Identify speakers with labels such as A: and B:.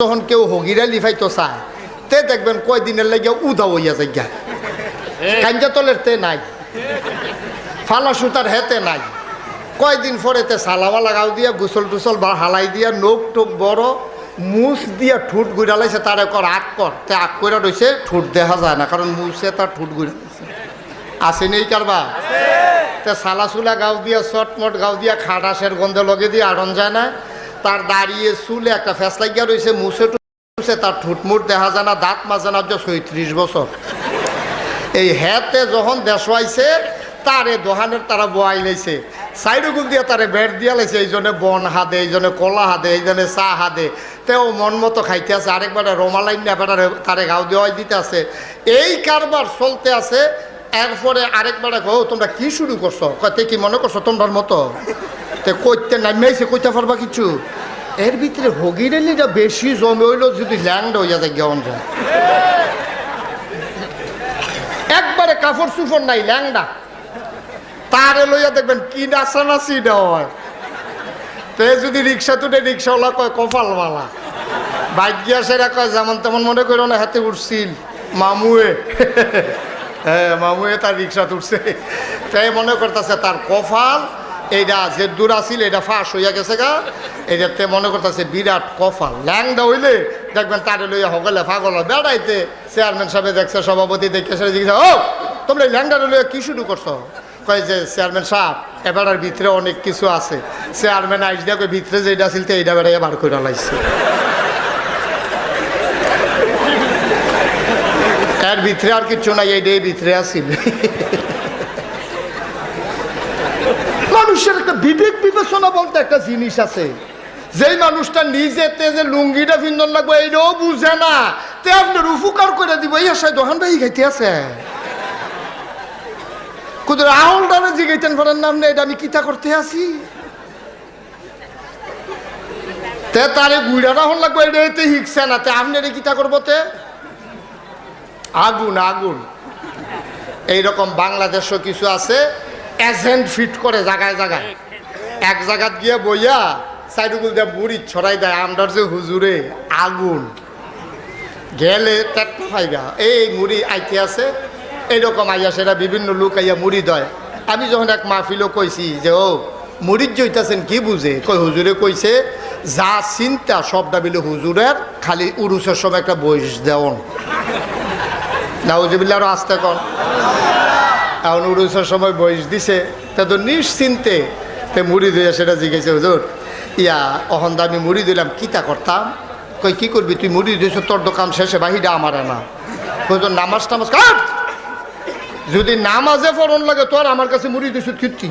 A: যখন কেউ হগিরা লিফাইতো চায় তে দেখবেন কয়দিনের লাগে উদা হইয়া যায় গা কাঞ্জা তলের তে নাই ফালা সুতার হেতে নাই কয়দিন পরেতে সালামালা গাও দিয়া গুসল টুসল বা হালাই দিয়া নোক টোক বড় মুছ দিয়া ঠুট গুড়ালাইছে তার একর আগ কর তে আগ করে রয়েছে ঠুট দেখা যায় না কারণ মুছে তার ঠুট গুড়ালাইছে আসে নেই কারবা তে সালাসুলা গাও দিয়া চটমট গাও দিয়া খাটাসের গন্ধে লগে দিয়ে আড়ন যায় না তার দাঁড়িয়ে চুলে একটা ফ্যাস লাগিয়া রয়েছে মুছে টুছে তার ঠুটমুট দেখা যায় না দাঁত মাজে না 36 বছর এই হেতে যখন দেশাইছে তারে দোহানের তারা বোয়াই লাইছে সাইডগুল দিয়ে তারে বেড় দিয়া লাইছে এই জন্য বন হাদে এই জন্য কলা হাদে এই জন্য চা হাদে তেও মন মতো খাইতে আছে আরেকবারে রোমালাইন না বেটারে তারে গাও দেওয়াই দিতে আছে এই কারবার চলতে আছে এরপরে আরেকবারে কো তোমরা কি শুরু করছো কতে কি মনে করছো তোমার মতো তে কইতে নাইমাইছে কইতে পারবা কিছু এর ভিতরে হগিরেলিটা বেশি জমে হইলো যদি ল্যান্ড হইয়া যায় গেন যায় একবারে কাপড় সুফর নাই ল্যাংডা তারে লইয়া দেখবেন কি নাচানাচি হয় তে যদি রিক্সা তুলে রিক্সাওয়ালা কয় কপালওয়ালা বাইক গিয়া সেরা কয় যেমন তেমন মনে করো না হাতে উঠছিল মামুয়ে হ্যাঁ মামুয়ে তার রিক্সা তুলছে তাই মনে করতেছে তার কপাল এইটা যে দূর আসিল এটা ফাঁস হইয়া গেছে গা এইটাতে মনে করতেছে বিরাট কপাল ল্যাংডা হইলে দেখবেন তারে লইয়া হগলে ফাগল বেড়াইতে চেয়ারম্যান সাহেব দেখছে সভাপতি দেখে সেটা জিজ্ঞাসা ও তোমরা ল্যাংডা লইয়া কি শুরু করছো কয় যে চেয়ারম্যান সাহেব এবারের ভিতরে অনেক কিছু আছে চেয়ারম্যান আইস দেখো ভিতরে যেটা আসিল তো এইটা বেড়াইয়া বার করে লাইছে এর ভিতরে আর কিছু নাই এইটাই ভিতরে আসিল মানুষের একটা বিবেক বিবেচনা বলতে একটা জিনিস আছে যেই মানুষটা নিজেতে যে লুঙ্গিটা ভিন্দন লাগবে এইটাও বুঝে না তে আপনার উপকার করে দিব এই আশায় দোকান ভাই খাইতে আছে কুদুর আউলটারে জিগাইতেন পারেন নাম নেই এটা আমি কিতা করতে আসি তে তারে গুইড়াটা হন লাগবে এটাতে হিকছে না তে আপনি এটা কিতা করবো তে আগুন আগুন এইরকম বাংলাদেশও কিছু আছে এজেন্ট ফিট করে জায়গায় জায়গায় এক জায়গাত গিয়ে বইয়া সাইডুগুল দিয়ে বুড়ি ছড়াই দেয় আমরার যে হুজুরে আগুন গেলে তেটটা পাইবা এই মুড়ি আইতে আছে এইরকম আইয়া সেটা বিভিন্ন লোক আইয়া মুড়ি দেয় আমি যখন এক মাহফিলও কইছি যে ও মুড়ির জইতাছেন কি বুঝে কই হুজুরে কইছে যা চিন্তা সবটা বিলে হুজুরের খালি উরুসের সময় একটা বয়স দেওন নাউজুবিল্লাহ আরো আসতে কন এখন উরুসের সময় বয়স দিছে তা তো নিশ্চিন্তে তে মুড়ি দিয়ে সেটা জিজ্ঞেসে হুজুর ইয়া অহন আমি মুড়ি দিলাম কিতা করতাম কই কি করবি তুই মুড়ি দিয়েছ তোর দোকান শেষে বাহিরা আমার না হুজুর নামাজ টামাজ কাট যদি নামাজে পড়ন লাগে তোর আমার কাছে মুড়ি দিয়েছ কীর্তি